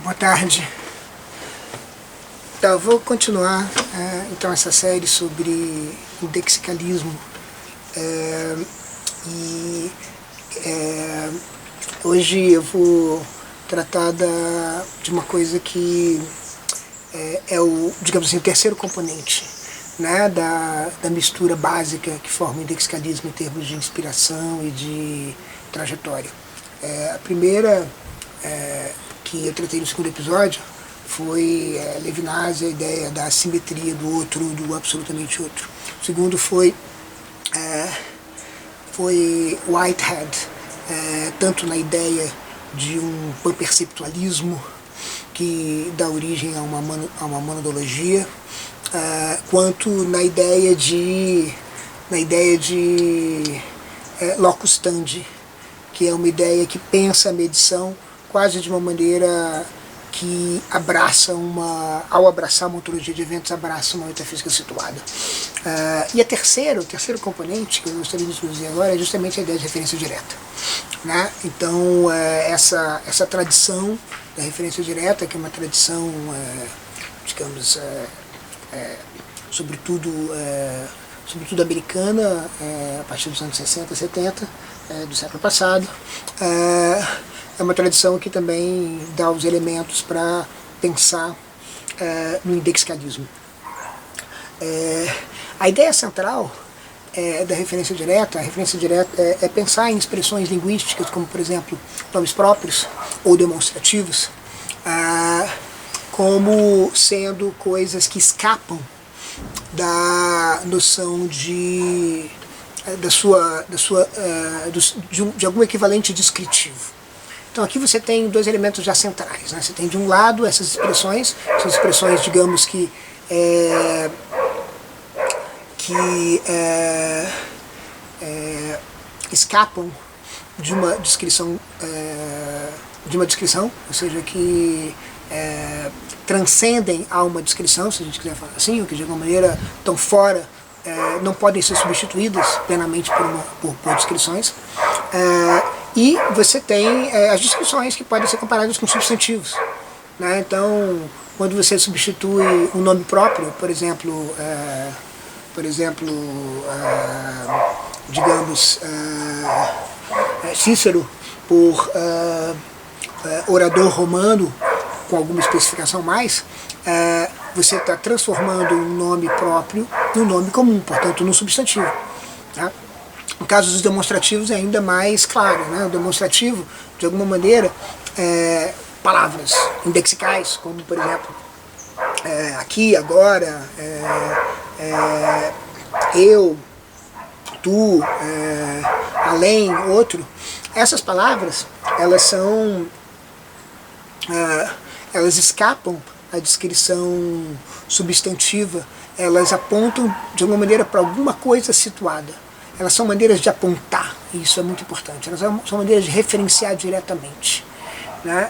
Boa tarde. Então, eu vou continuar então essa série sobre indexicalismo hoje eu vou tratar de uma coisa que é o, digamos assim, o terceiro componente, né, da mistura básica que forma o indexicalismo em termos de inspiração e de trajetória. A primeira que eu tratei no segundo episódio foi Levinas, a ideia da assimetria do outro, do absolutamente outro. O segundo foi Whitehead, tanto na ideia de um panperceptualismo que dá origem a uma monadologia, quanto na ideia de locus standi, que é uma ideia que pensa a medição quase de uma maneira que ao abraçar uma ontologia de eventos, abraça uma metafísica situada. E o terceiro componente que eu gostaria de introduzir agora é justamente a ideia de referência direta, né? Então, essa tradição da referência direta, que é uma tradição, digamos, sobretudo americana, a partir dos anos 60, 70, do século passado, é uma tradição que também dá os elementos para pensar no indexicalismo. A ideia central da referência direta, é pensar em expressões linguísticas, como, por exemplo, nomes próprios ou demonstrativos, como sendo coisas que escapam da noção de algum equivalente descritivo. Então aqui você tem dois elementos já centrais, né? Você tem de um lado essas expressões, são expressões, digamos que escapam de uma descrição, ou seja, que transcendem a uma descrição, se a gente quiser falar assim, ou que de alguma maneira estão fora, não podem ser substituídas plenamente por descrições. E você tem as descrições que podem ser comparadas com substantivos, né? Então, quando você substitui um nome próprio, por exemplo, digamos, Cícero por orador romano, com alguma especificação mais, você está transformando um nome próprio num nome comum, portanto, num substantivo, tá? No caso dos demonstrativos é ainda mais claro, né? O demonstrativo, de alguma maneira, palavras indexicais, como, por exemplo, aqui, agora, eu, tu, além, outro. Essas palavras, elas escapam à descrição substantiva, elas apontam de alguma maneira para alguma coisa situada. Elas são maneiras de apontar, e isso é muito importante. Elas são maneiras de referenciar diretamente, né?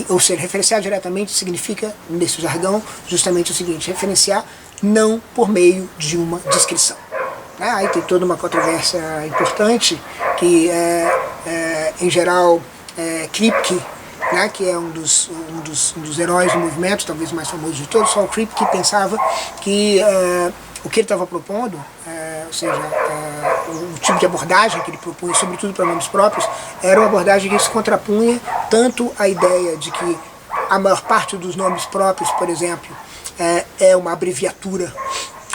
Ou seja, referenciar diretamente significa, nesse jargão, justamente o seguinte: referenciar não por meio de uma descrição. Aí tem toda uma controvérsia importante, que em geral, Kripke, né, que é um dos heróis do movimento, talvez o mais famoso de todos, só o Kripke pensava que o que ele estava propondo, ou seja, o tipo de abordagem que ele propunha, sobretudo para nomes próprios, era uma abordagem que se contrapunha tanto à ideia de que a maior parte dos nomes próprios, por exemplo, é uma abreviatura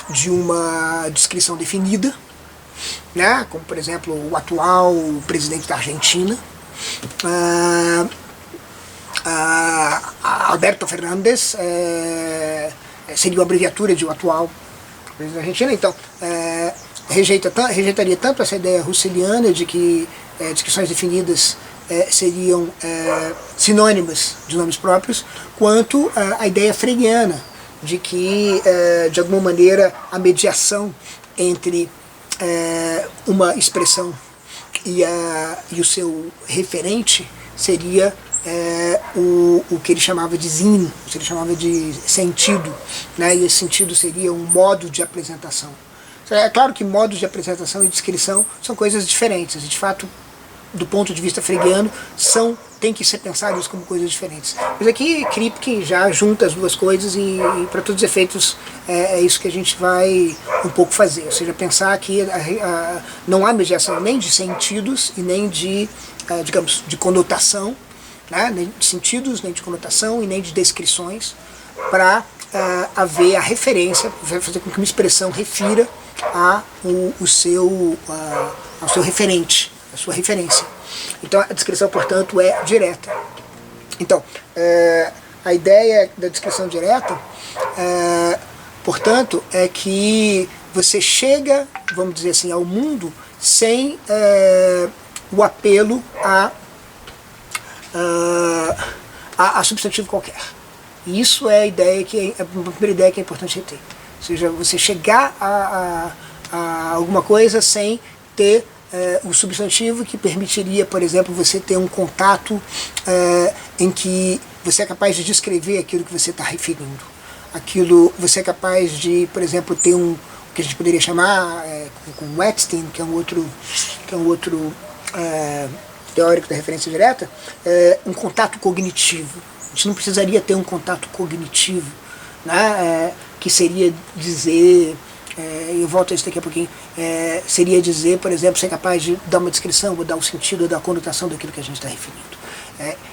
de uma descrição definida, né, como, por exemplo, o atual presidente da Argentina, Alberto Fernández, seria uma abreviatura de o atual presidente da Argentina. Então, rejeitaria tanto essa ideia russeliana de que descrições definidas seriam sinônimas de nomes próprios, quanto a ideia freudiana de que, de alguma maneira, a mediação entre uma expressão e o seu referente seria o que ele chamava de zine, o que ele chamava de sentido, né? E esse sentido seria um modo de apresentação. É claro que modos de apresentação e descrição são coisas diferentes, e de fato do ponto de vista freudiano, tem que ser pensados como coisas diferentes. Mas aqui Kripke já junta as duas coisas e para todos os efeitos é isso que a gente vai um pouco fazer, ou seja, pensar que não há mediação nem de sentidos e nem de, digamos, de conotação, né? Nem de sentidos, nem de conotação e nem de descrições, para haver a referência, fazer com que uma expressão refira ao seu referente, a sua referência. Então a descrição, portanto, é direta. Então, a ideia da descrição direta, portanto, é que você chega, vamos dizer assim, ao mundo sem o apelo a substantivo qualquer. E isso é a ideia a primeira ideia que é importante reter. Ou seja, você chegar a alguma coisa sem ter o substantivo que permitiria, por exemplo, você ter um contato em que você é capaz de descrever aquilo que você está referindo. Você é capaz de, por exemplo, ter o que a gente poderia chamar, com Wettstein, que é um outro teórico da referência direta, um contato cognitivo. A gente não precisaria ter um contato cognitivo, né, que seria dizer, eu volto a isso daqui a pouquinho, seria dizer, por exemplo, ser capaz de dar uma descrição, ou dar um sentido, ou dar a conotação daquilo que a gente está referindo.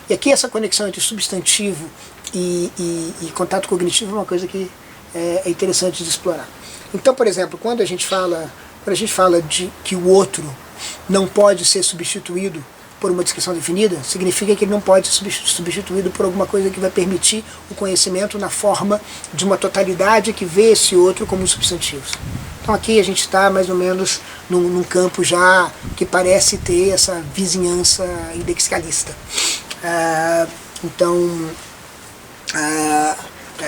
E aqui essa conexão entre substantivo e contato cognitivo é uma coisa que é interessante de explorar. Então, por exemplo, quando a gente fala de que o outro não pode ser substituído por uma descrição definida, significa que ele não pode ser substituído por alguma coisa que vai permitir o conhecimento na forma de uma totalidade que vê esse outro como substantivos. Então aqui a gente está mais ou menos num campo já que parece ter essa vizinhança indexicalista. Então,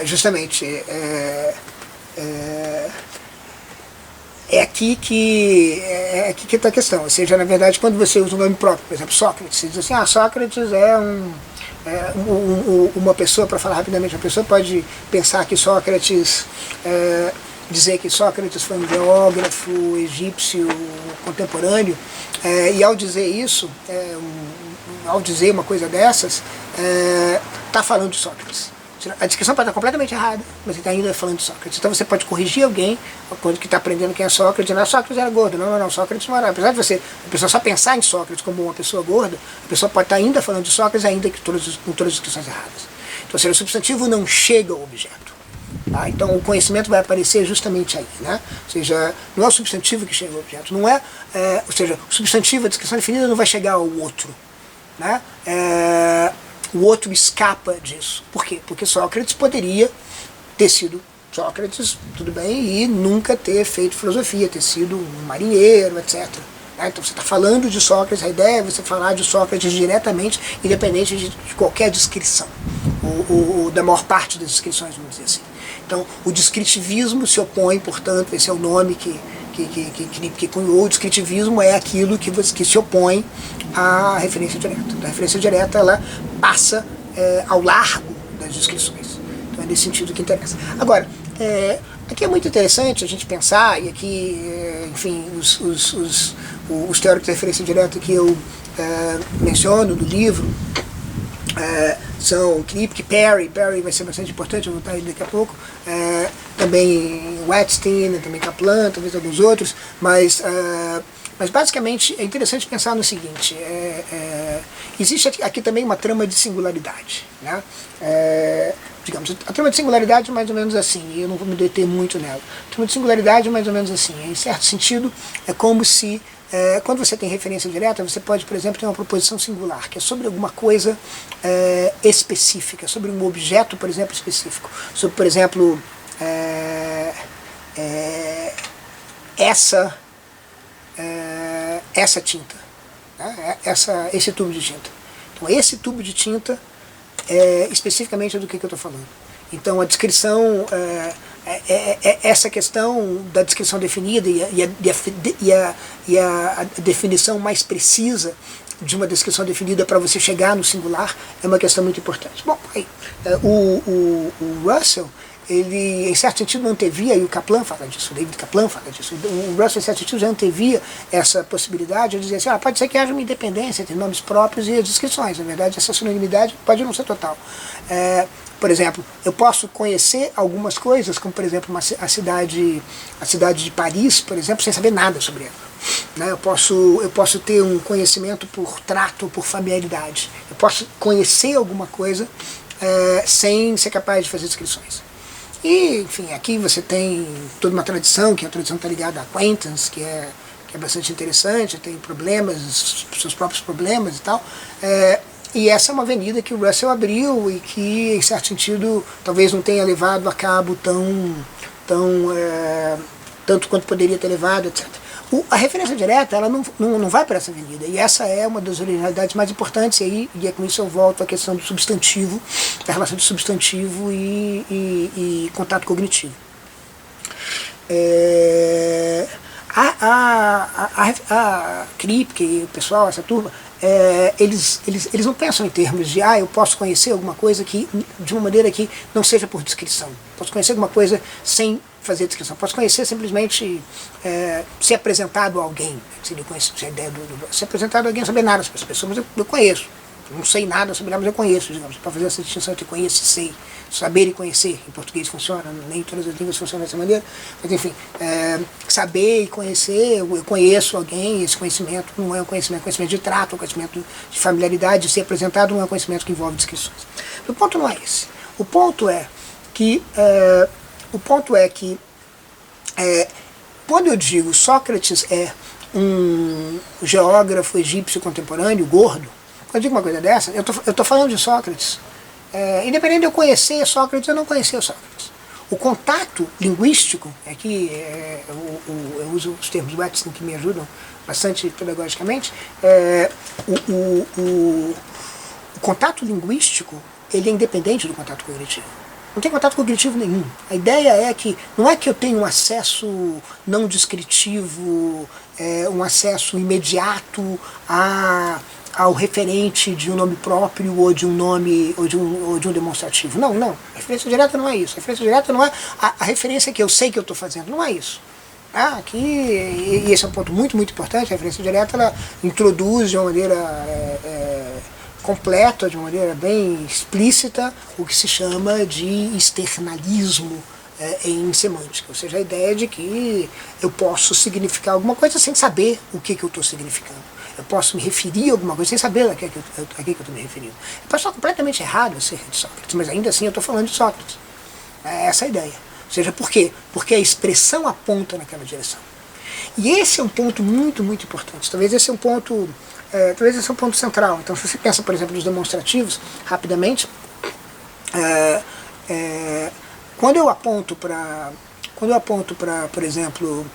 justamente, é aqui que está a questão. Ou seja, na verdade, quando você usa um nome próprio, por exemplo, Sócrates, você diz assim, Sócrates é uma pessoa, para falar rapidamente, uma pessoa pode pensar que Sócrates, dizer que Sócrates foi um geógrafo egípcio contemporâneo, e ao dizer isso, ao dizer uma coisa dessas, está falando de Sócrates. A descrição pode estar completamente errada, mas ele está ainda falando de Sócrates. Então você pode corrigir alguém quando que está aprendendo quem é Sócrates, não, Sócrates era gordo, não, Sócrates não era. Apesar de a pessoa só pensar em Sócrates como uma pessoa gorda, a pessoa pode estar ainda falando de Sócrates, ainda que com todas as descrições erradas. Então, ou seja, o substantivo não chega ao objeto. Tá? Então o conhecimento vai aparecer justamente aí. Né? Ou seja, não é o substantivo que chega ao objeto, não ou seja, o substantivo, a descrição definida não vai chegar ao outro. Né? O outro escapa disso. Por quê? Porque Sócrates poderia ter sido Sócrates, tudo bem, e nunca ter feito filosofia, ter sido um marinheiro, etc. Então você está falando de Sócrates, a ideia é você falar de Sócrates diretamente, independente de qualquer descrição, ou da maior parte das descrições, vamos dizer assim. Então o descritivismo se opõe, portanto, esse é o nome que cunhou. O descritivismo é aquilo que se opõe à referência direta. A referência direta ela passa ao largo das descrições. Então é nesse sentido que interessa. Agora, aqui é muito interessante a gente pensar, e aqui, enfim, os teóricos de referência direta que eu menciono no livro são Kripke, Perry vai ser bastante importante, eu vou voltar aí daqui a pouco, também Wettstein, também Kaplan, talvez alguns outros, mas basicamente é interessante pensar no seguinte, existe aqui também uma trama de singularidade, né? Digamos, a trama de singularidade é mais ou menos assim, e eu não vou me deter muito nela. A trama de singularidade é mais ou menos assim, em certo sentido é como se quando você tem referência direta, você pode, por exemplo, ter uma proposição singular, que é sobre alguma coisa específica, sobre um objeto, por exemplo, específico. Sobre, por exemplo, essa tinta, né? Esse tubo de tinta. Então, esse tubo de tinta é especificamente do que eu estou falando. Então, a descrição... essa questão da descrição definida e a definição mais precisa de uma descrição definida para você chegar no singular é uma questão muito importante. Bom, aí, o Russell ele, em certo sentido, não antevia, e o Kaplan fala disso, o David Kaplan fala disso, o Russell, em certo sentido, já antevia essa possibilidade de dizer assim, pode ser que haja uma independência entre nomes próprios e as descrições. Na verdade, essa sinonimidade pode não ser total. Por exemplo, eu posso conhecer algumas coisas, como, por exemplo, a cidade de Paris, por exemplo, sem saber nada sobre ela. Né? Eu posso ter um conhecimento por trato, por familiaridade. Eu posso conhecer alguma coisa sem ser capaz de fazer descrições. E, enfim, aqui você tem toda uma tradição, que a tradição está ligada a acquaintance, que é bastante interessante, tem problemas, seus próprios problemas e tal. E essa é uma avenida que o Russell abriu e que, em certo sentido, talvez não tenha levado a cabo tanto quanto poderia ter levado, etc. A referência direta, ela não vai para essa avenida, e essa é uma das originalidades mais importantes, e é com isso eu volto à questão do substantivo, da relação de substantivo e contato cognitivo. A Kripke e o pessoal, essa turma, eles não pensam em termos de eu posso conhecer alguma coisa de uma maneira que não seja por descrição. Posso conhecer alguma coisa sem fazer descrição. Posso conhecer simplesmente ser apresentado a alguém. Seria a ideia ser apresentado a alguém, saber nada sobre essa pessoa, mas eu conheço. Não sei nada sobre ela, mas eu conheço, digamos. Para fazer essa distinção entre conheço e sei. Saber e conhecer. Em português funciona, nem todas as línguas funcionam dessa maneira. Mas, enfim, saber e conhecer, eu conheço alguém, esse conhecimento não é um conhecimento de trato, é um conhecimento de familiaridade, de ser apresentado não é um conhecimento que envolve descrições. O ponto não é esse. O ponto é que quando eu digo Sócrates é um geógrafo egípcio contemporâneo, gordo, quando eu digo uma coisa dessa, eu tô falando de Sócrates. Independente de eu conhecer Sócrates ou não conhecer Sócrates. O contato linguístico, aqui eu uso os termos Watson que me ajudam bastante pedagogicamente, o contato linguístico ele é independente do contato cognitivo. Não tem contato cognitivo nenhum. A ideia é que não é que eu tenho um acesso não descritivo, um acesso imediato ao referente de um nome próprio ou de um nome ou de um demonstrativo. Não. A referência direta não é isso. A referência direta não é a referência que eu sei que eu estou fazendo. Não é isso. Aqui, e esse é um ponto muito, muito importante, a referência direta ela introduz de uma maneira completa, de uma maneira bem explícita, o que se chama de externalismo em semântica. Ou seja, a ideia de que eu posso significar alguma coisa sem saber o que eu estou significando. Eu posso me referir a alguma coisa sem saber a que eu estou me referindo. Eu posso estar completamente errado acerca de Sócrates, mas ainda assim eu estou falando de Sócrates. É essa a ideia. Ou seja, por quê? Porque a expressão aponta naquela direção. E esse é um ponto muito, muito importante. Talvez esse é um ponto central. Então, se você pensa, por exemplo, nos demonstrativos, rapidamente, quando eu aponto para, por exemplo,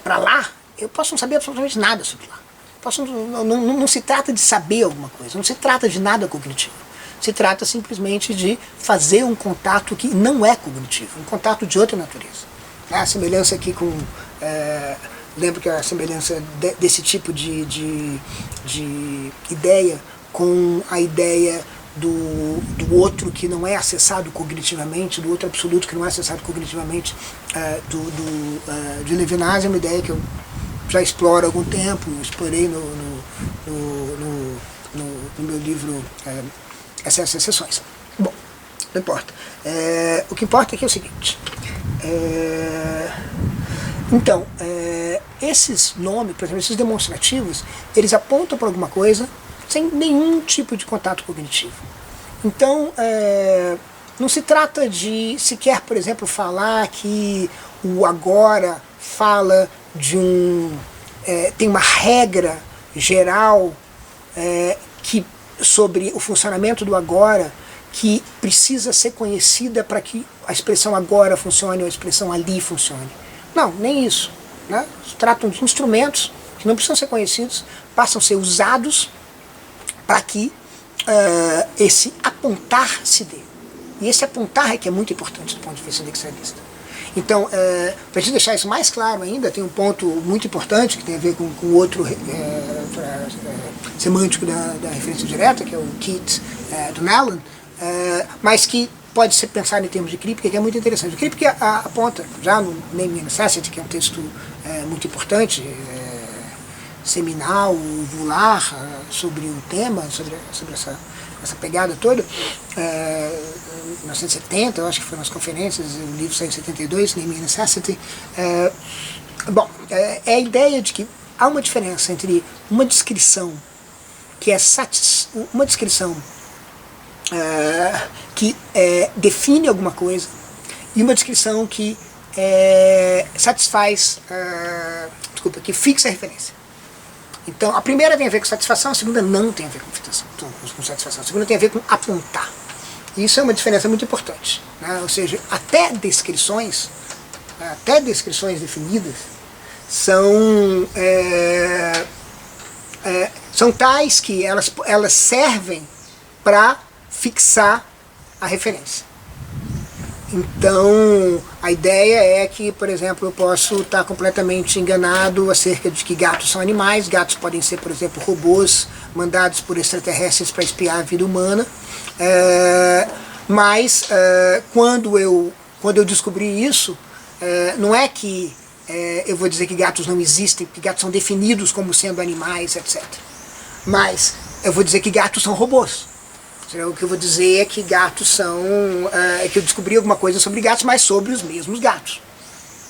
para lá, eu posso não saber absolutamente nada sobre lá. Não se trata de saber alguma coisa, não se trata de nada cognitivo. Se trata simplesmente de fazer um contato que não é cognitivo, um contato de outra natureza. A semelhança aqui com... lembro que a semelhança desse tipo de ideia com a ideia do outro que não é acessado cognitivamente, do outro absoluto que não é acessado cognitivamente, de Levinas, é uma ideia que eu já exploro há algum tempo, explorei no meu livro Excesso e Exceções. Bom, não importa. O que importa é que é o seguinte. Então, esses nomes, por exemplo, esses demonstrativos, eles apontam para alguma coisa sem nenhum tipo de contato cognitivo. Então, não se trata de sequer, por exemplo, falar que o agora fala de tem uma regra geral sobre o funcionamento do agora que precisa ser conhecida para que a expressão agora funcione ou a expressão ali funcione. Não, nem isso. Né? Se tratam de instrumentos que não precisam ser conhecidos, passam a ser usados para que esse apontar se dê. E esse apontar é que é muito importante do ponto de vista indexalista. Então, para a gente deixar isso mais claro ainda, tem um ponto muito importante que tem a ver com o outro semântico da referência direta, que é o Keith do Allen, mas que pode ser pensado em termos de Kripke, que é muito interessante. O Kripke aponta, já no Naming and Necessity, que é um texto muito importante, seminal, vular, sobre o tema, sobre essa pegada toda, 1970, eu acho que foram as conferências, o livro saiu em 72, Naming and Necessity. Bom, é a ideia de que há uma diferença entre uma descrição que é uma descrição que define alguma coisa e uma descrição que satisfaz, que fixa a referência. Então, a primeira tem a ver com satisfação, a segunda não tem a ver com satisfação, a segunda tem a ver com apontar. E isso é uma diferença muito importante, né? Ou seja, até descrições definidas são tais que elas servem para fixar a referência. Então, a ideia é que, por exemplo, eu posso estar completamente enganado acerca de que gatos são animais. Gatos podem ser, por exemplo, robôs mandados por extraterrestres para espiar a vida humana. Mas, quando eu descobri isso, não é que eu vou dizer que gatos não existem, que gatos são definidos como sendo animais, etc. Mas eu vou dizer que gatos são robôs. O que eu vou dizer é que gatos são... que eu descobri alguma coisa sobre gatos, mas sobre os mesmos gatos.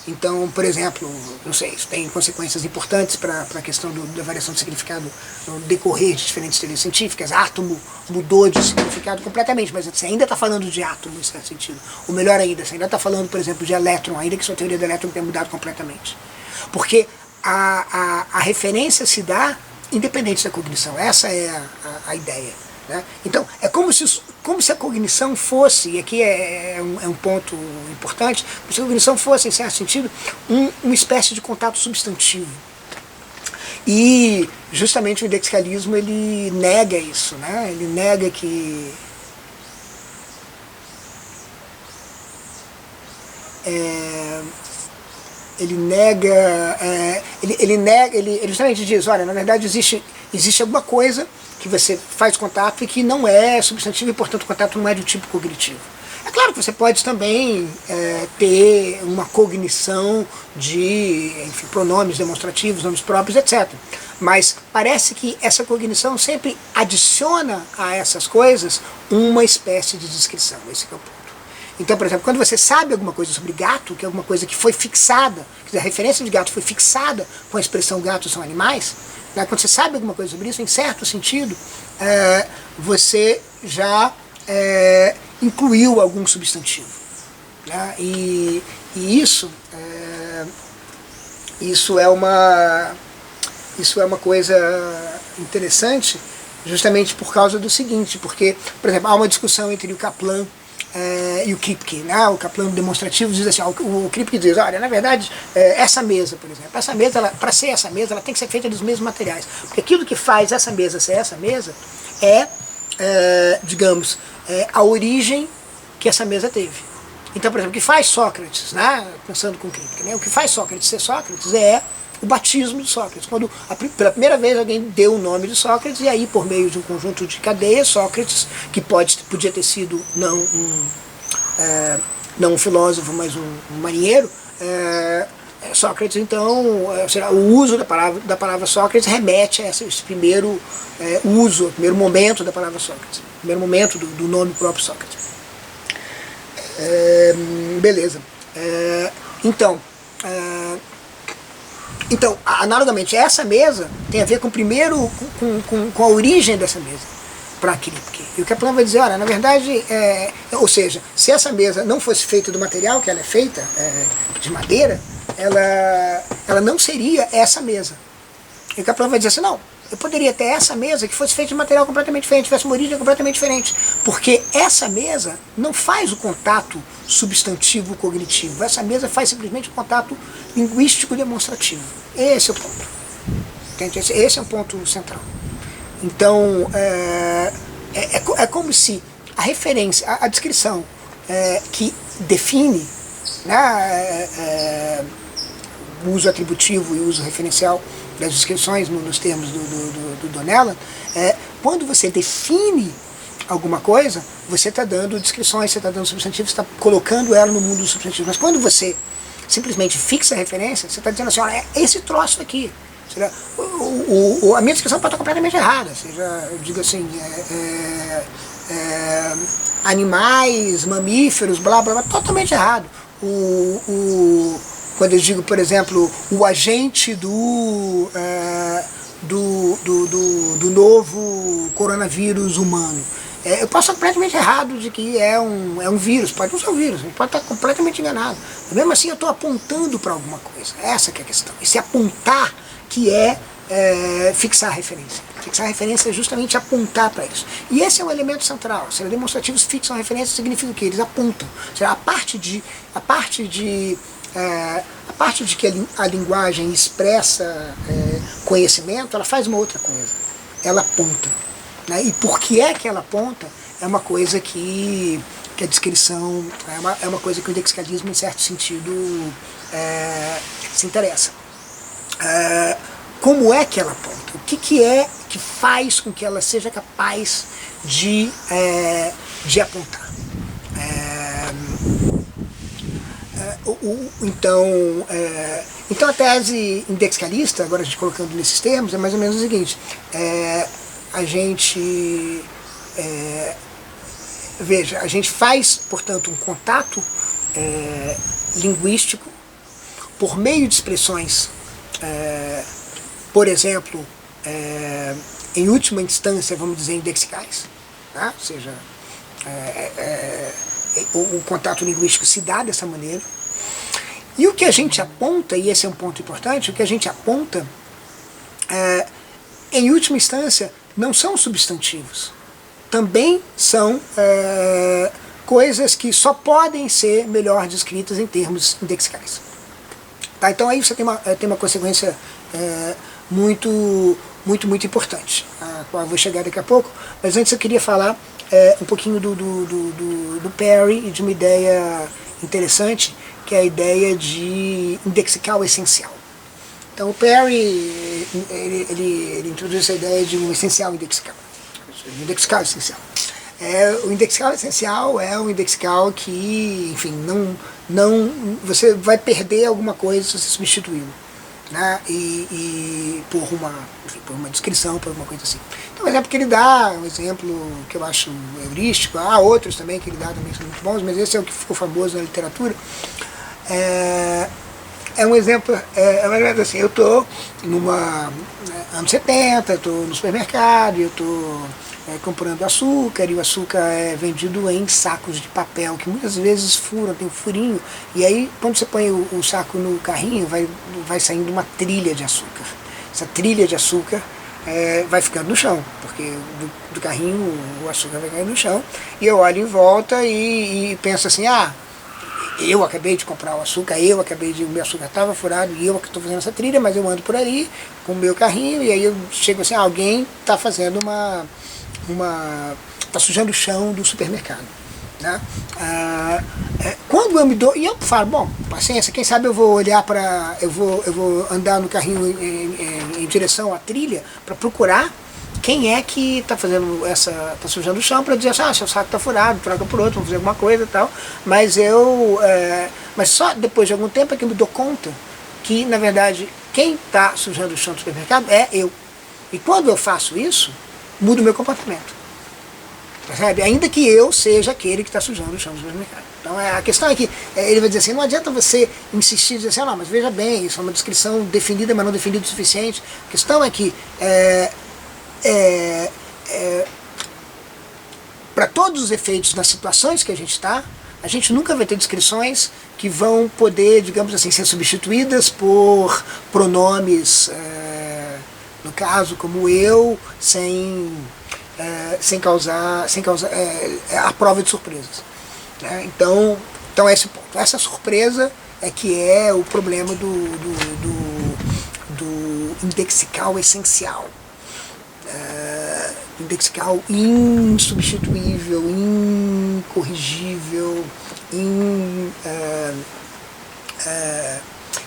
Então, por exemplo, não sei, isso tem consequências importantes para a questão da variação de significado no decorrer de diferentes teorias científicas. Átomo mudou de significado completamente, mas você ainda está falando de átomo em certo sentido. Ou melhor ainda, você ainda está falando, por exemplo, de elétron, ainda que sua teoria do elétron tenha mudado completamente. Porque a referência se dá independente da cognição. Essa é a ideia. Né? Então, é como se a cognição fosse, e aqui é um ponto importante, como se a cognição fosse, em certo sentido, uma espécie de contato substantivo. E, justamente, o indexicalismo, ele nega isso, né? Ele nega que... Ele justamente diz, olha, na verdade existe alguma coisa que você faz contato e que não é substantivo e, portanto, o contato não é do tipo cognitivo. É claro que você pode também ter uma cognição de pronomes demonstrativos, nomes próprios, etc. Mas parece que essa cognição sempre adiciona a essas coisas uma espécie de descrição. Esse é o ponto. Então, por exemplo, quando você sabe alguma coisa sobre gato, que é alguma coisa que foi fixada, quer dizer, a referência de gato foi fixada com a expressão gatos são animais, né? Quando você sabe alguma coisa sobre isso, em certo sentido, você já incluiu algum substantivo. Né? E isso é uma coisa interessante, justamente por causa do seguinte, porque, por exemplo, há uma discussão entre o Kaplan e o Kripke, né? O Kaplan demonstrativo diz assim, o Kripke diz, olha, na verdade, essa mesa, por exemplo, para ser essa mesa, ela tem que ser feita dos mesmos materiais, porque aquilo que faz essa mesa ser essa mesa digamos, a origem que essa mesa teve. Então, por exemplo, o que faz Sócrates, né? Pensando com Kripke, né? O que faz Sócrates ser Sócrates é o batismo de Sócrates, quando pela primeira vez alguém deu o nome de Sócrates, e aí por meio de um conjunto de cadeias, Sócrates, que podia ter sido não um filósofo, mas um marinheiro, Sócrates, então, o uso da palavra Sócrates remete a esse primeiro uso, primeiro momento da palavra Sócrates, primeiro momento do nome próprio Sócrates. Beleza. Então, analogamente, essa mesa tem a ver com com a origem dessa mesa para Kripke. E o Kaplan vai dizer, olha, na verdade, ou seja, se essa mesa não fosse feita do material que ela é feita, de madeira, ela não seria essa mesa. E o Kaplan vai dizer assim, não, eu poderia ter essa mesa que fosse feita de material completamente diferente, tivesse uma origem completamente diferente, porque essa mesa não faz o contato substantivo cognitivo, essa mesa faz simplesmente o contato linguístico demonstrativo. Esse é o ponto. Entende? Esse é um ponto central. Então, é como se a referência, a descrição que define, né, o uso atributivo e o uso referencial das descrições nos termos do Donnellan, quando você define alguma coisa, você está dando descrições, você está dando substantivos, você está colocando ela no mundo dos substantivos. Mas quando você simplesmente fixa a referência, você está dizendo assim, olha, é esse troço aqui. Seja, a minha descrição pode estar completamente errada. Seja, eu digo assim, animais, mamíferos, blá blá blá, totalmente errado. Quando eu digo, por exemplo, o agente do novo coronavírus humano. Eu posso estar completamente errado de que é um vírus, pode não ser um vírus, pode estar completamente enganado. Mas mesmo assim eu estou apontando para alguma coisa, essa que é a questão. Esse apontar que fixar a referência. Fixar a referência é justamente apontar para isso. E esse é um elemento central. Seja, demonstrativos fixam a referência significa o quê? Eles apontam. Seja, a parte de que a linguagem expressa conhecimento, ela faz uma outra coisa. Ela aponta. Né? E por que ela aponta é uma coisa que a descrição é uma coisa que o indexicalismo, em certo sentido, se interessa. Como é que ela aponta? O que é que faz com que ela seja capaz de apontar? Então a tese indexicalista, agora a gente colocando nesses termos, é mais ou menos o seguinte: a gente a gente faz, portanto, um contato linguístico por meio de expressões, por exemplo, em última instância, vamos dizer, indexicais, tá? Ou seja, o contato linguístico se dá dessa maneira. E o que a gente aponta, e esse é um ponto importante, o que a gente aponta, em última instância, não são substantivos. Também são coisas que só podem ser melhor descritas em termos indexicais. Tá? Então aí você tem uma consequência muito importante, a qual eu vou chegar daqui a pouco. Mas antes eu queria falar um pouquinho do Perry e de uma ideia interessante, que é a ideia de indexical essencial. Então o Perry ele introduz essa ideia de um essencial indexical. Indexical essencial. O indexical essencial é um indexical que, enfim, não você vai perder alguma coisa se você substituí-lo, né? E por uma descrição, por alguma coisa assim. Então o exemplo que ele dá, um exemplo que eu acho heurístico, há outros também que ele dá também que são muito bons, mas esse é o que ficou famoso na literatura. É um exemplo, mais ou menos assim, eu estou anos 70, estou no supermercado, eu estou comprando açúcar, e o açúcar é vendido em sacos de papel, que muitas vezes furam, tem um furinho, e aí quando você põe o saco no carrinho, vai saindo uma trilha de açúcar. Essa trilha de açúcar vai ficando no chão, porque do carrinho o açúcar vai cair no chão, e eu olho em volta e penso assim, eu acabei de comprar o açúcar, o meu açúcar estava furado e eu que estou fazendo essa trilha, mas eu ando por ali com o meu carrinho e aí eu chego assim, alguém está fazendo está sujando o chão do supermercado. Né? Quando eu me dou, e eu falo, bom, paciência, quem sabe eu vou olhar eu vou andar no carrinho em direção à trilha para procurar quem é que está fazendo está sujando o chão, para dizer assim, seu saco está furado, troca por outro, vamos fazer alguma coisa e tal. Mas mas só depois de algum tempo é que eu me dou conta que, na verdade, quem está sujando o chão do supermercado é eu. E quando eu faço isso, muda o meu comportamento. Percebe? Ainda que eu seja aquele que está sujando o chão do supermercado. Então a questão é que ele vai dizer assim, não adianta você insistir e dizer assim, não, mas veja bem, isso é uma descrição definida, mas não definida o suficiente. A questão é que para todos os efeitos nas situações que a gente está, a gente nunca vai ter descrições que vão poder, digamos assim, ser substituídas por pronomes, no caso, como eu, sem causar a prova de surpresas. Né? Então é esse ponto. Essa surpresa é que é o problema do indexical essencial. Indexical insubstituível, incorrigível,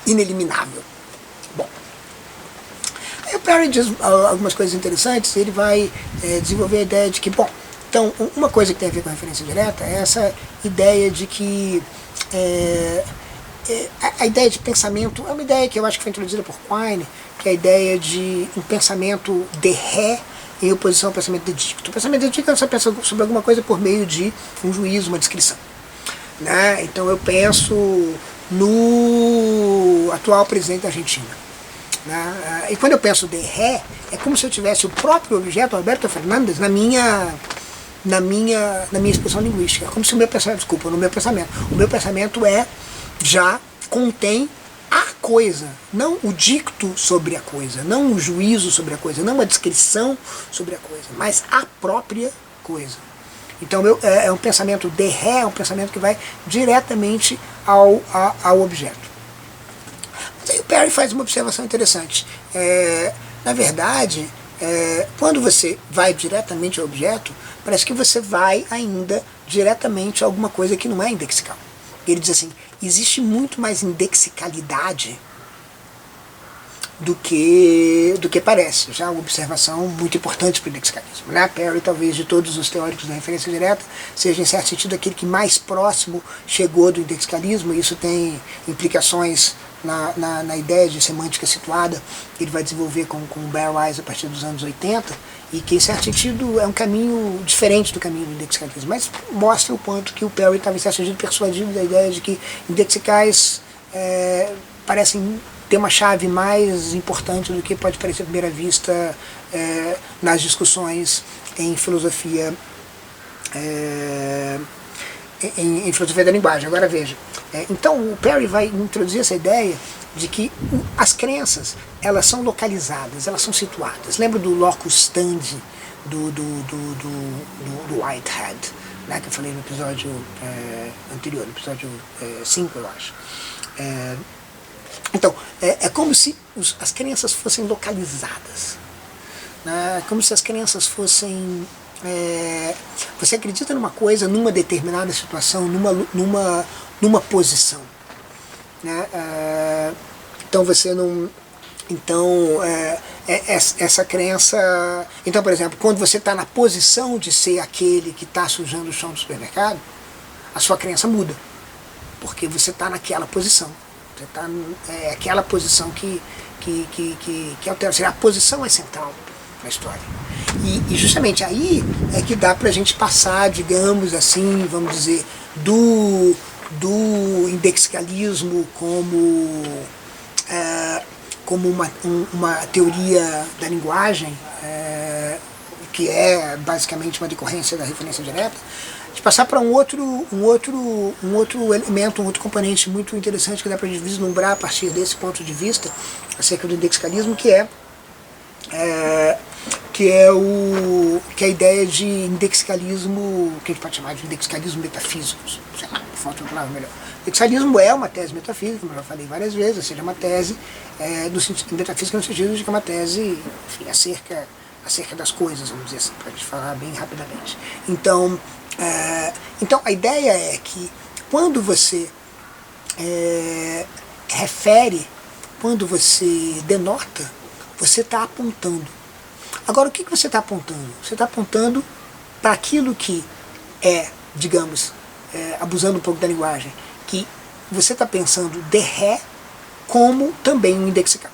ineliminável. Bom, aí o Perry diz algumas coisas interessantes. Ele vai desenvolver a ideia de que, bom, Então, uma coisa que tem a ver com a referência direta é essa ideia de que a ideia de pensamento é uma ideia que eu acho que foi introduzida por Quine, que é a ideia de um pensamento de ré em oposição ao pensamento de dicto. O pensamento de dicto é você pensa sobre alguma coisa por meio de um juízo, uma descrição. Né? Então eu penso no atual presidente da Argentina. Né? E quando eu penso de ré, é como se eu tivesse o próprio objeto, Alberto Fernandes, na minha expressão linguística. É como se o meu pensamento, desculpa, no meu pensamento. O meu pensamento já contém a coisa, não o dicto sobre a coisa, não o juízo sobre a coisa, não a descrição sobre a coisa, mas a própria coisa. Então é um pensamento de ré, é um pensamento que vai diretamente ao objeto. Mas aí o Perry faz uma observação interessante. Na verdade, quando você vai diretamente ao objeto, parece que você vai ainda diretamente a alguma coisa que não é indexical. Ele diz assim, existe muito mais indexicalidade do que parece. Já uma observação muito importante para o indexicalismo. Né? Perry, talvez, de todos os teóricos da referência direta, seja, em certo sentido, aquele que mais próximo chegou do indexicalismo, e isso tem implicações na ideia de semântica situada que ele vai desenvolver com o Bear Wise a partir dos anos 80, e que, em certo sentido, é um caminho diferente do caminho do indexicalismo, mas mostra o quanto que o Perry estava, em certo sentido, persuadido da ideia de que indexicais parecem ter uma chave mais importante do que pode parecer à primeira vista nas discussões em filosofia em filosofia da linguagem. Agora veja, então o Perry vai introduzir essa ideia de que as crenças, elas são localizadas, elas são situadas. Lembra do locus standi do Whitehead, né, que eu falei no episódio anterior, no episódio 5, eu acho. Então, é como se as crenças fossem localizadas, né? Como se as crenças fossem... você acredita numa coisa, numa determinada situação, numa posição. Né? Então você não... Então, essa crença... Então, por exemplo, quando você está na posição de ser aquele que está sujando o chão do supermercado, a sua crença muda, porque você está naquela posição. Você está aquela posição que altera. Ou seja, a posição é central na história. E justamente aí é que dá para a gente passar, digamos assim, vamos dizer, do indexicalismo como uma teoria da linguagem, que é basicamente uma decorrência da referência direta, de passar para um outro elemento, um outro componente muito interessante que dá para a gente vislumbrar a partir desse ponto de vista acerca do indexicalismo, que é a ideia de indexicalismo, que a gente pode chamar de indexicalismo metafísico, sei lá, falta uma palavra melhor. Indexicalismo é uma tese metafísica, como eu já falei várias vezes, ou seja, uma tese metafísica no sentido de que é uma tese, enfim, acerca das coisas, vamos dizer assim, para a gente falar bem rapidamente. Então a ideia é que quando você refere, quando você denota, você está apontando. Agora, o que você está apontando? Você está apontando para aquilo que digamos, abusando um pouco da linguagem, que você está pensando de ré como também um indexical.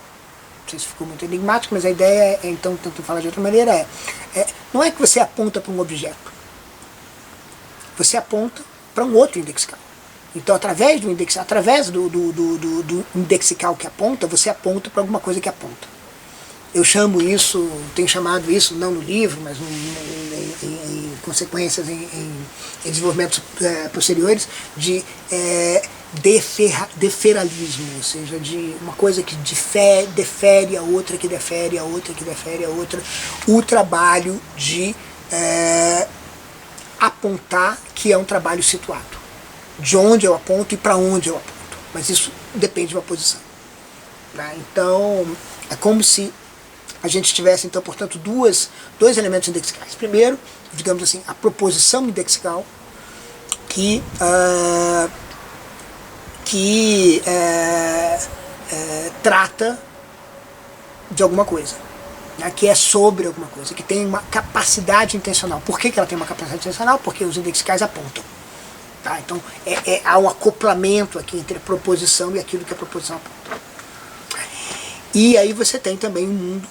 Não sei se ficou muito enigmático, mas a ideia então, tanto falar de outra maneira, não é que você aponta para um objeto, você aponta para um outro indexical. Então, através do indexical que aponta, você aponta para alguma coisa que aponta. Eu chamo isso, tenho chamado isso, não no livro, mas em consequências, em desenvolvimentos posteriores, de deferalismo, ou seja, de uma coisa que defere a outra, que defere a outra, que defere a outra. O trabalho de apontar, que é um trabalho situado. De onde eu aponto e para onde eu aponto. Mas isso depende de uma posição. Né? Então, é como se a gente tivesse, então, portanto, dois elementos indexicais. Primeiro, digamos assim, a proposição indexical, que trata de alguma coisa. né, que é sobre alguma coisa, que tem uma capacidade intencional. Por que ela tem uma capacidade intencional? Porque os indexicais apontam. Tá? Então há um acoplamento aqui entre a proposição e aquilo que a proposição aponta. E aí você tem também um mundo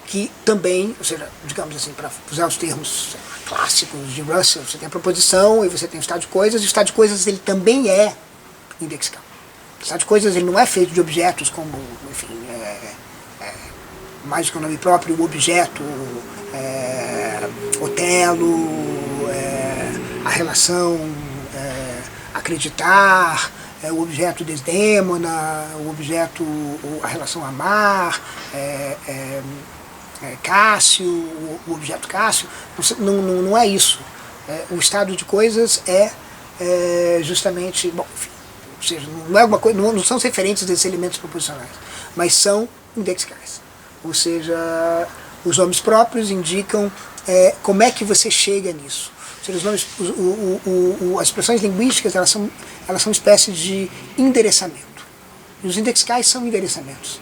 que também, ou seja, digamos assim, para usar os termos clássicos de Russell, você tem a proposição e você tem o estado de coisas, e o estado de coisas ele também é indexical. O estado de coisas ele não é feito de objetos como, enfim, mais do que o nome próprio, o objeto, Otelo, a relação acreditar, o objeto Desdémona, o objeto, a relação amar, Cássio, o objeto Cássio, não é isso. O estado de coisas é justamente, bom, enfim, ou seja, não é alguma coisa, não são referentes desses elementos proposicionais, mas são indexicais. Ou seja, os nomes próprios indicam como é que você chega nisso. Ou seja, os nomes, as expressões linguísticas elas são espécies de endereçamento. E os indexicais são endereçamentos.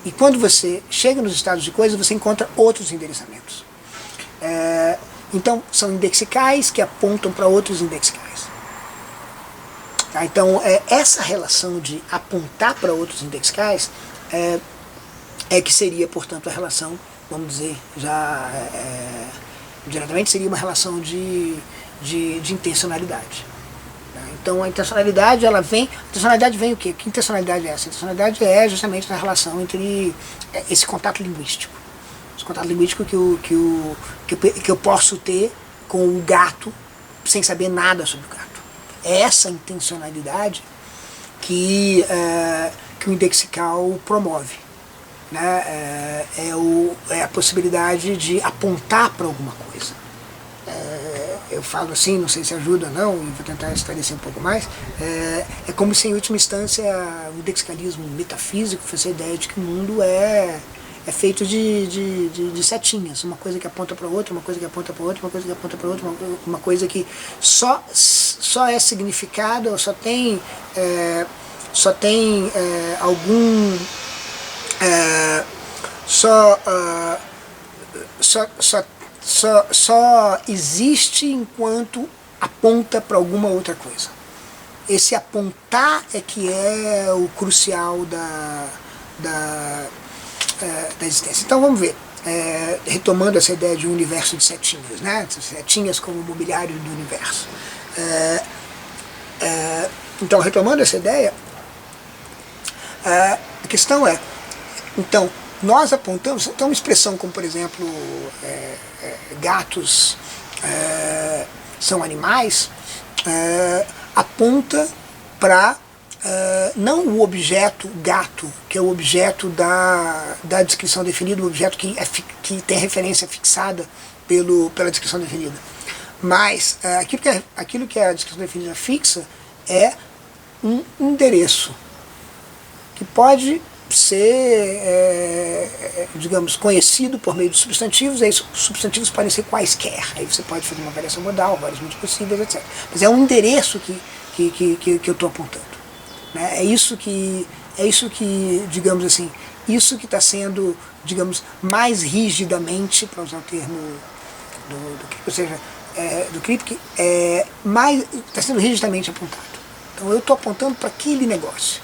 E quando você chega nos estados de coisas, você encontra outros endereçamentos. Então, são indexicais que apontam para outros indexicais. Tá? Então, essa relação de apontar para outros indexicais que seria, portanto, a relação, vamos dizer, já diretamente seria uma relação de intencionalidade. Então a intencionalidade ela vem. A intencionalidade vem o quê? Que intencionalidade é essa? A intencionalidade é justamente a relação entre esse contato linguístico. Esse contato linguístico que eu posso ter com o gato sem saber nada sobre o gato. É essa intencionalidade que o indexical promove. Né? É a possibilidade de apontar para alguma coisa. Eu falo assim, não sei se ajuda ou não, e vou tentar esclarecer um pouco mais. É como se, em última instância, o indexicalismo metafísico fosse a ideia de que o mundo é feito de setinhas, uma coisa que aponta para outra, uma coisa que aponta para outra, uma coisa que aponta para outra, uma coisa que só é significado, só tem algum só existe enquanto aponta para alguma outra coisa. Esse apontar é que é o crucial da existência. Então vamos ver, retomando essa ideia de um universo de setinhas, né? Setinhas como mobiliário do universo. Então, retomando essa ideia, a questão é, então, nós apontamos, então uma expressão como, por exemplo, gatos são animais, aponta para não o objeto gato, que é o objeto da descrição definida, o objeto que tem referência fixada pela descrição definida. Mas aquilo que a descrição definida fixa é um endereço, que pode ser, digamos, conhecido por meio de substantivos. Aí os substantivos podem ser quaisquer, aí você pode fazer uma variação modal, vários mundos possíveis, etc. Mas é um endereço que eu estou apontando. Né? É isso que, digamos assim, isso que está sendo, digamos, mais rigidamente, para usar o termo do Kripke, ou seja, do Kripke, está sendo rigidamente apontado. Então eu estou apontando para aquele negócio,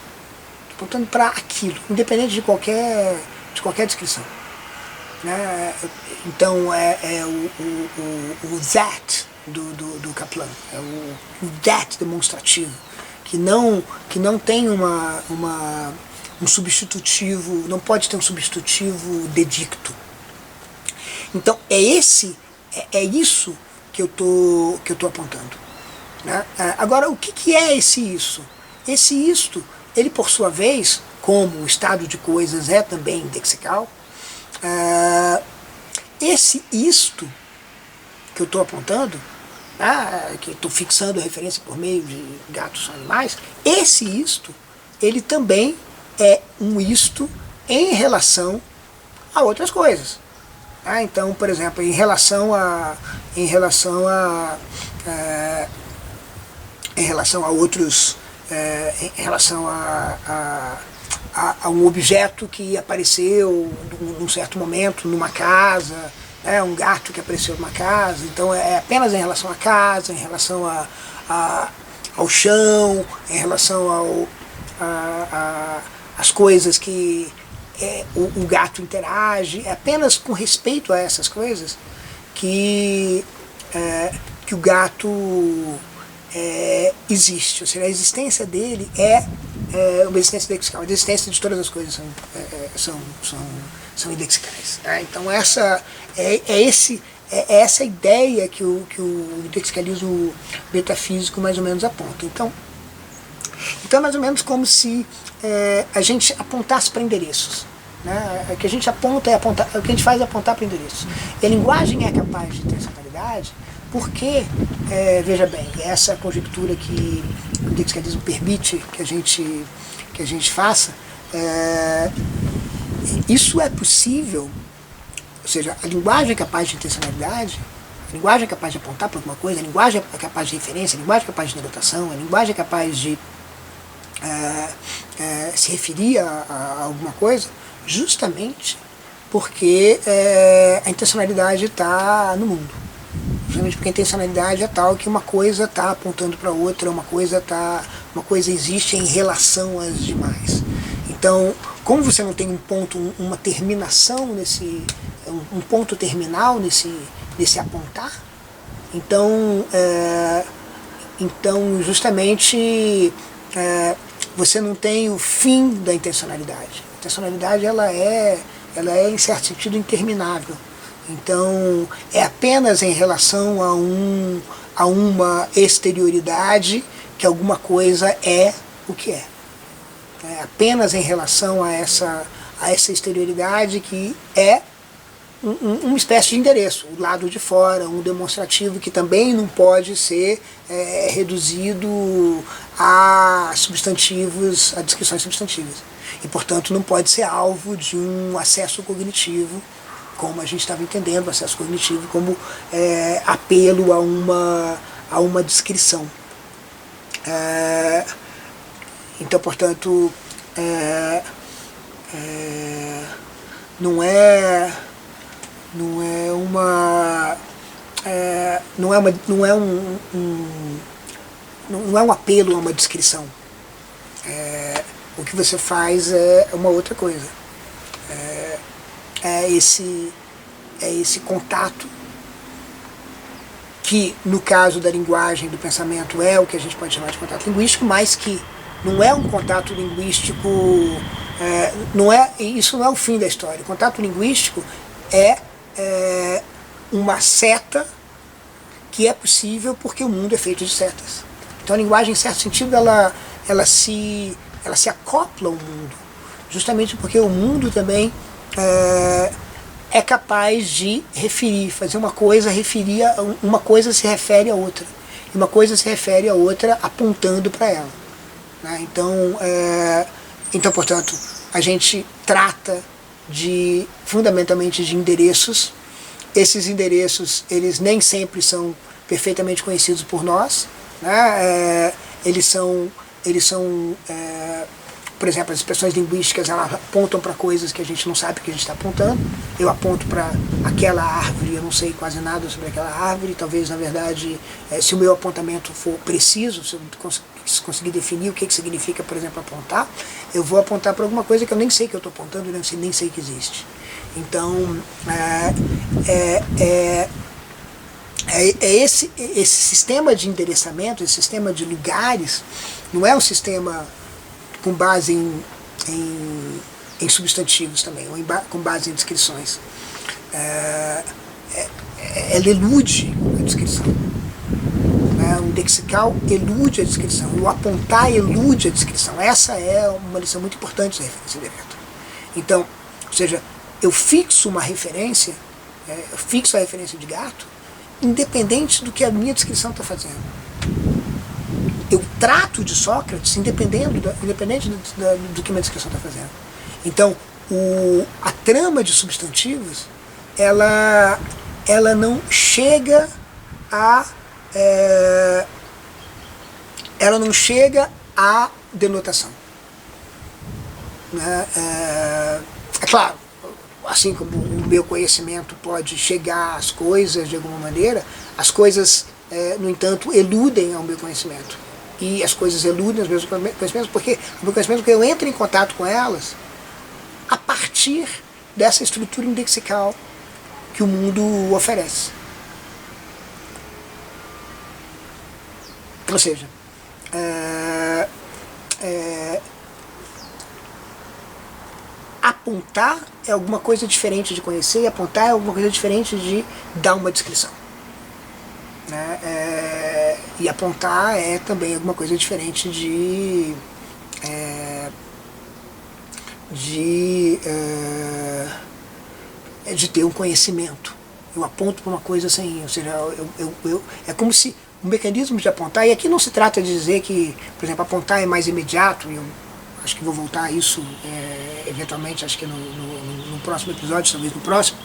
estou apontando para aquilo, independente de qualquer descrição. Né? Então o that do Kaplan, é o that demonstrativo, que não tem um substitutivo, não pode ter um substitutivo dedicto. Então é isso que eu tô apontando. Né? Agora, o que é esse isso? Esse isto, ele por sua vez, como o estado de coisas é também indexical, esse isto que eu estou apontando, que estou fixando a referência por meio de gatos ou animais, esse isto, ele também é um isto em relação a outras coisas. Então, por exemplo, em relação a outros, em relação a um objeto que apareceu num certo momento numa casa, um gato que apareceu numa casa. Então é apenas em relação à casa, em relação ao chão, em relação às coisas que o gato interage. É apenas com respeito a essas coisas que o gato existe. Ou seja, a existência dele é uma existência lexical. A existência de todas as coisas são indexicais. Então essa é essa ideia que o lexicalismo metafísico mais ou menos aponta. Então é mais ou menos como se a gente apontasse para endereços. Né? O que a gente aponta o que a gente faz é apontar para endereços. E a linguagem é capaz de intencionalidade porque, veja bem, essa conjectura que o lexicalismo permite que a gente faça, isso é possível. Ou seja, a linguagem é capaz de intencionalidade, a linguagem é capaz de apontar para alguma coisa, a linguagem é capaz de referência, a linguagem é capaz de denotação, a linguagem é capaz de se referir a alguma coisa, justamente porque a intencionalidade está no mundo. Justamente porque a intencionalidade é tal que uma coisa está apontando para outra, uma coisa existe em relação às demais. Então, como você não tem um ponto, uma terminação um ponto terminal nesse apontar, então justamente você não tem o fim da intencionalidade. A intencionalidade ela é em certo sentido interminável. Então é apenas em relação a uma exterioridade que alguma coisa é o que é. É apenas em relação a essa exterioridade que é uma espécie de endereço, o lado de fora, um demonstrativo que também não pode ser reduzido a substantivos, a descrições substantivas. E, portanto, não pode ser alvo de um acesso cognitivo, como a gente estava entendendo, acesso cognitivo como apelo a uma descrição. Então, portanto, não é um apelo a uma descrição. O que você faz é uma outra coisa. É esse contato que, no caso da linguagem, do pensamento, é o que a gente pode chamar de contato linguístico, mas que não é um contato linguístico, isso não é o fim da história. O contato linguístico é uma seta que é possível porque o mundo é feito de setas. Então a linguagem, em certo sentido, ela se acopla ao mundo, justamente porque o mundo também é capaz de referir, fazer uma coisa, uma coisa se refere a outra, e uma coisa se refere a outra apontando para ela. Né? Então, portanto, a gente trata fundamentalmente de endereços. Esses endereços, eles nem sempre são perfeitamente conhecidos por nós, né? Eles são por exemplo, as expressões linguísticas, elas apontam para coisas que a gente não sabe que a gente está apontando. Eu aponto para aquela árvore, eu não sei quase nada sobre aquela árvore. Talvez, na verdade, se o meu apontamento for preciso, se eu conseguir definir o que significa, por exemplo, apontar, eu vou apontar para alguma coisa que eu nem sei que eu estou apontando e nem sei que existe. Então, esse sistema de endereçamento, esse sistema de lugares, não é um sistema com base em substantivos também, ou com base em descrições. Ela elude a descrição. O lexical elude a descrição, o apontar elude a descrição. Essa é uma lição muito importante da referência direta. Então, ou seja, eu fixo uma referência, eu fixo a referência de gato, independente do que a minha descrição está fazendo. Eu trato de Sócrates independente do que a minha descrição está fazendo. Então, a trama de substantivos, ela não chega a denotação. né? É claro, assim como o meu conhecimento pode chegar às coisas de alguma maneira, as coisas, no entanto, eludem ao meu conhecimento. E as coisas eludem os meus conhecimentos porque eu entro em contato com elas a partir dessa estrutura indexical que o mundo oferece. Ou seja, apontar é alguma coisa diferente de conhecer, e apontar é alguma coisa diferente de dar uma descrição. Né? E apontar é também alguma coisa diferente de ter um conhecimento. Eu aponto para uma coisa sem, ou seja, é como se o mecanismo de apontar, e aqui não se trata de dizer que, por exemplo, apontar é mais imediato, e eu acho que vou voltar a isso eventualmente, acho que no próximo episódio, talvez no próximo.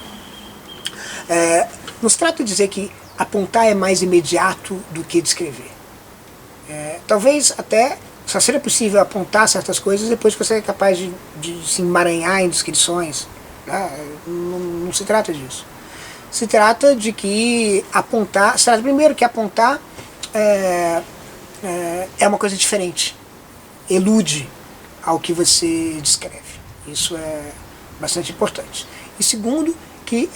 Não se trata de dizer que apontar é mais imediato do que descrever. Talvez até só seja possível apontar certas coisas depois que você é capaz de se emaranhar em descrições. Não se trata disso. Se trata de que apontar, primeiro que apontar é uma coisa diferente, elude ao que você descreve. Isso é bastante importante. E segundo, que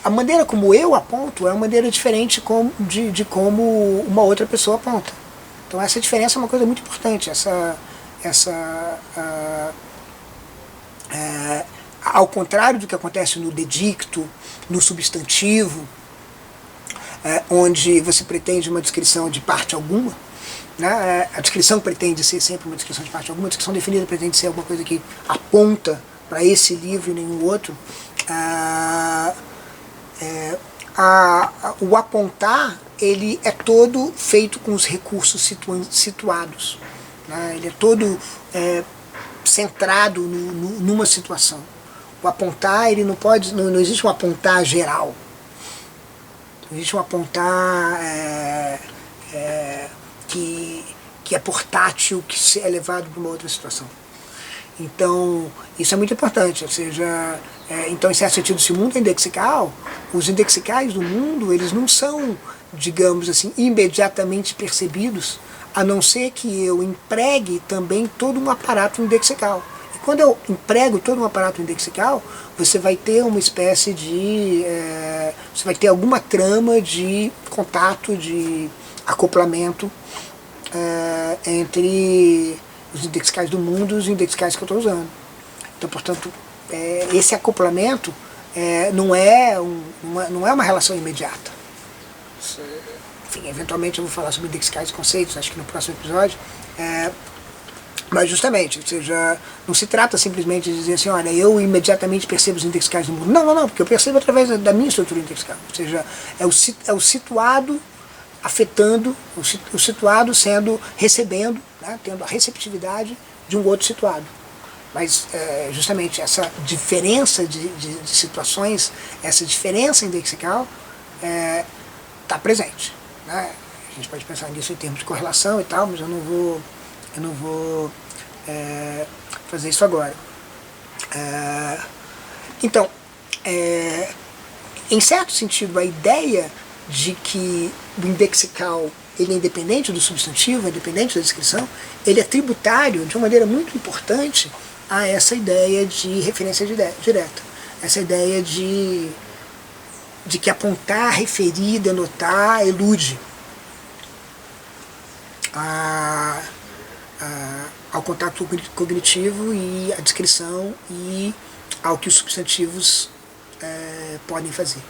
a maneira como eu aponto é uma maneira diferente de como uma outra pessoa aponta. Então essa diferença é uma coisa muito importante. Ao contrário do que acontece no dedicto, no substantivo, onde você pretende uma descrição de parte alguma, né? A descrição pretende ser sempre uma descrição de parte alguma, a descrição definida pretende ser alguma coisa que aponta para esse livro e nenhum outro. O apontar, ele é todo feito com os recursos situados, né? Ele é todo centrado numa situação. O apontar, ele não existe um apontar geral. Existe um apontar que é portátil, que é levado para uma outra situação. Então, isso é muito importante. Ou seja, então, em certo sentido, se o mundo é indexical, os indexicais do mundo, eles não são, digamos assim, imediatamente percebidos, a não ser que eu empregue também todo um aparato indexical. E quando eu emprego todo um aparato indexical, você vai ter uma espécie de... você vai ter alguma trama de contato, de acoplamento entre os indexicais do mundo e os indexicais que eu estou usando. Então, portanto, esse acoplamento não é uma relação imediata. Enfim, eventualmente eu vou falar sobre indexicais e conceitos, acho que no próximo episódio. Mas justamente, ou seja, não se trata simplesmente de dizer assim, olha, eu imediatamente percebo os indexicais do mundo. Não, porque eu percebo através da minha estrutura indexical. Ou seja, é o situado afetando, o situado recebendo, né, tendo a receptividade de um outro situado. Mas justamente essa diferença de situações, essa diferença indexical está presente. Né? A gente pode pensar nisso em termos de correlação e tal, mas eu não vou fazer isso agora. Então, em certo sentido, a ideia de que o indexical ele é independente do substantivo, é independente da descrição, ele é tributário de uma maneira muito importante a essa ideia de referência direta. Essa ideia de que apontar, referir, denotar, elude ao contato cognitivo e à descrição e ao que os substantivos podem fazer.